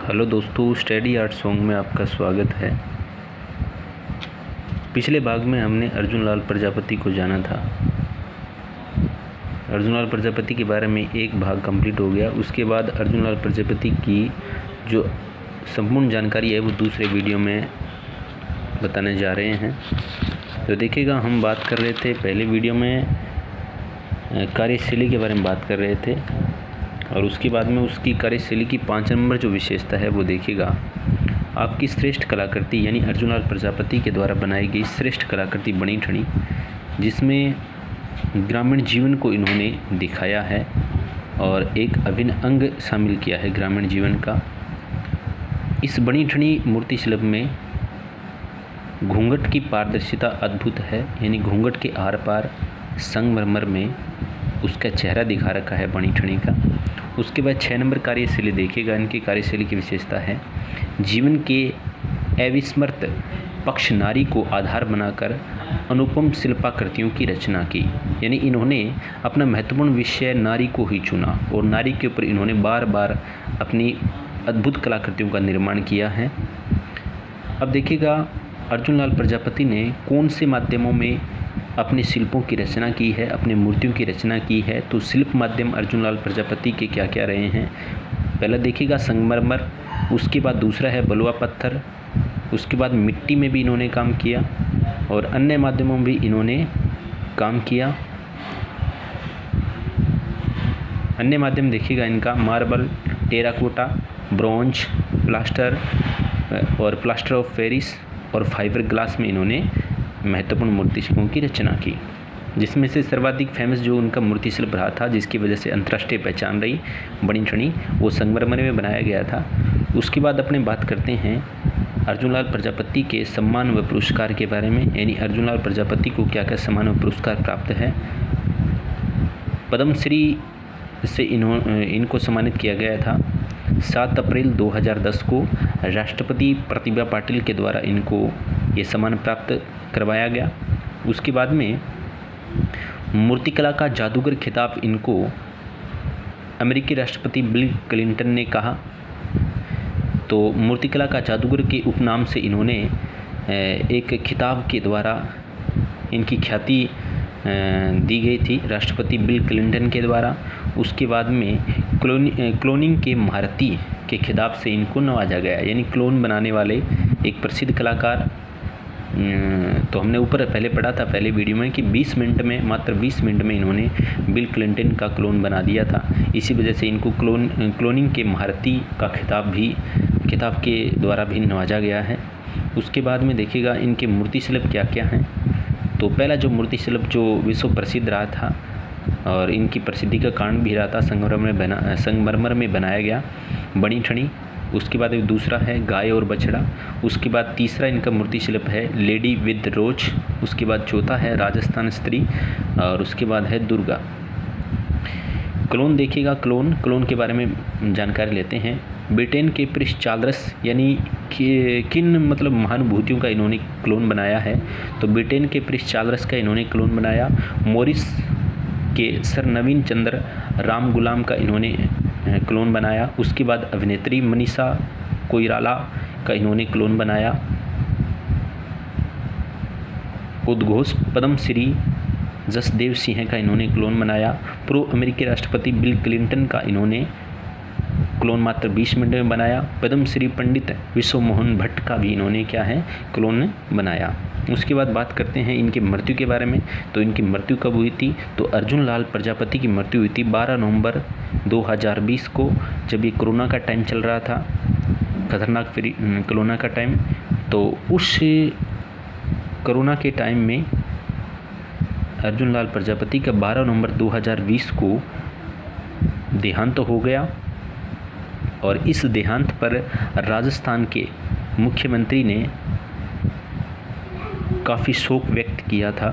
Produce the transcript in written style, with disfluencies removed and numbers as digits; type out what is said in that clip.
Hello दोस्तों, study art song में आपका स्वागत है। पिछले भाग में हमने अर्जुन लाल प्रजापति को जाना था। अर्जुन लाल प्रजापति के बारे में एक भाग कंप्लीट हो गया। उसके बाद अर्जुन लाल प्रजापति की जो संपूर्ण जानकारी है वो दूसरे वीडियो में बताने जा रहे हैं। तो देखिएगा, हम बात कर रहे थे पहले वीडियो में कार्यशैली के बारे में बात कर रहे थे, और उसके बाद में उसकी कार्यशैली की 5 नंबर जो विशेषता है वो देखिएगा। आपकी श्रेष्ठ कलाकृति यानी अर्जुन लाल प्रजापति के द्वारा बनाई गई श्रेष्ठ कलाकृति बनी ठनी, जिसमें ग्रामीण जीवन को इन्होंने दिखाया है और एक अभिन्न अंग शामिल किया है ग्रामीण जीवन का। इस बनी ठनी मूर्ति शिल्प में घूंघट की पारदर्शिता अद्भुत है, यानी घूंघट के आर पार संगमरमर में उसका चेहरा दिखा रखा है बनी ठनी का। उसके बाद 6 नंबर कार्यशैली देखिएगा। इनकी कार्यशैली की विशेषता है जीवन के अविस्मृत पक्ष नारी को आधार बनाकर अनुपम शिल्पाकृतियों की रचना की, यानी इन्होंने अपना महत्वपूर्ण विषय नारी को ही चुना और नारी के ऊपर इन्होंने बार बार अपनी अद्भुत कलाकृतियों का निर्माण किया है। अब देखिएगा, अर्जुन लाल प्रजापति ने कौन से माध्यमों में अपने शिल्पों की रचना की है, अपने मूर्तियों की रचना की है। तो शिल्प माध्यम अर्जुन लाल प्रजापति के क्या क्या रहे हैं, पहला देखिएगा संगमरमर, उसके बाद दूसरा है बलुआ पत्थर, उसके बाद मिट्टी में भी इन्होंने काम किया और अन्य माध्यमों में भी इन्होंने काम किया। अन्य माध्यम देखिएगा इनका मार्बल, टेराकोटा, ब्रोंज, प्लास्टर और प्लास्टर ऑफ पेरिस और फाइबर ग्लास में इन्होंने महत्वपूर्ण मूर्ति शिल्पों की रचना की, जिसमें से सर्वाधिक फेमस जो उनका मूर्ति शिल्प रहा था, जिसकी वजह से अंतर्राष्ट्रीय पहचान रही बनी ठनी, वो संगमरमर में बनाया गया था। उसके बाद अपने बात करते हैं अर्जुन लाल प्रजापति के सम्मान व पुरस्कार के बारे में, यानी अर्जुन लाल प्रजापति को क्या क्या सम्मान व पुरस्कार प्राप्त है। पद्मश्री से इनको सम्मानित किया गया था। 7 अप्रैल 2010 को राष्ट्रपति प्रतिभा पाटिल के द्वारा इनको ये सम्मान प्राप्त करवाया गया। उसके बाद में मूर्तिकला का जादूगर खिताब इनको अमेरिकी राष्ट्रपति बिल क्लिंटन ने कहा। तो मूर्तिकला का जादूगर के उपनाम से इन्होंने एक खिताब के द्वारा इनकी ख्याति दी गई थी राष्ट्रपति बिल क्लिंटन के द्वारा। उसके बाद में क्लोनिंग के महारथी के खिताब से इनको नवाजा गया, यानी क्लोन बनाने वाले एक प्रसिद्ध कलाकार। तो हमने ऊपर पहले पढ़ा था पहले वीडियो में कि 20 मिनट में, मात्र 20 मिनट में इन्होंने बिल क्लिंटन का क्लोन बना दिया था। इसी वजह से इनको क्लोनिंग के महारथी का खिताब के द्वारा भी नवाजा गया है। उसके बाद में देखिएगा इनके मूर्ति शिल्प क्या क्या हैं। तो पहला जो मूर्ति शिल्प जो विश्व प्रसिद्ध रहा था और इनकी प्रसिद्धि का कारण भी रहा था, संगमरमर में बनाया गया बनी ठनी। उसके बाद दूसरा है गाय और बछड़ा। उसके बाद तीसरा इनका मूर्ति शिल्प है लेडी विद रोज। उसके बाद चौथा है राजस्थान स्त्री और उसके बाद है दुर्गा। क्लोन देखिएगा, क्लोन के बारे में जानकारी लेते हैं। ब्रिटेन के प्रिंस चार्ल्स, यानी किन महानुभूतियों का इन्होंने क्लोन बनाया है। तो ब्रिटेन के प्रिंस चार्ल्स का इन्होंने क्लोन बनाया। मॉरिस के सर नवीन चंद्र राम गुलाम का इन्होंने क्लोन बनाया। उसके बाद अभिनेत्री मनीषा कोइराला का इन्होंने क्लोन बनाया। उद्घोष पद्मश्री जसदेव सिंह का इन्होंने क्लोन बनाया। पूर्व अमेरिकी राष्ट्रपति बिल क्लिंटन का इन्होंने क्लोन मात्र 20 मिनट में बनाया। पद्मश्री पंडित विश्व मोहन भट्ट का भी इन्होंने क्या है क्लोन बनाया। उसके बाद बात करते हैं इनकी मृत्यु के बारे में। तो इनकी मृत्यु कब हुई थी, तो अर्जुन लाल प्रजापति की मृत्यु हुई थी 12 नवंबर 2020 को, जब ये कोरोना का टाइम चल रहा था, खतरनाक कोरोना का टाइम। तो उस कोरोना के टाइम में अर्जुन लाल प्रजापति का 12 नवंबर 2020 को देहांत हो गया। और इस देहांत पर राजस्थान के मुख्यमंत्री ने काफ़ी शोक व्यक्त किया था।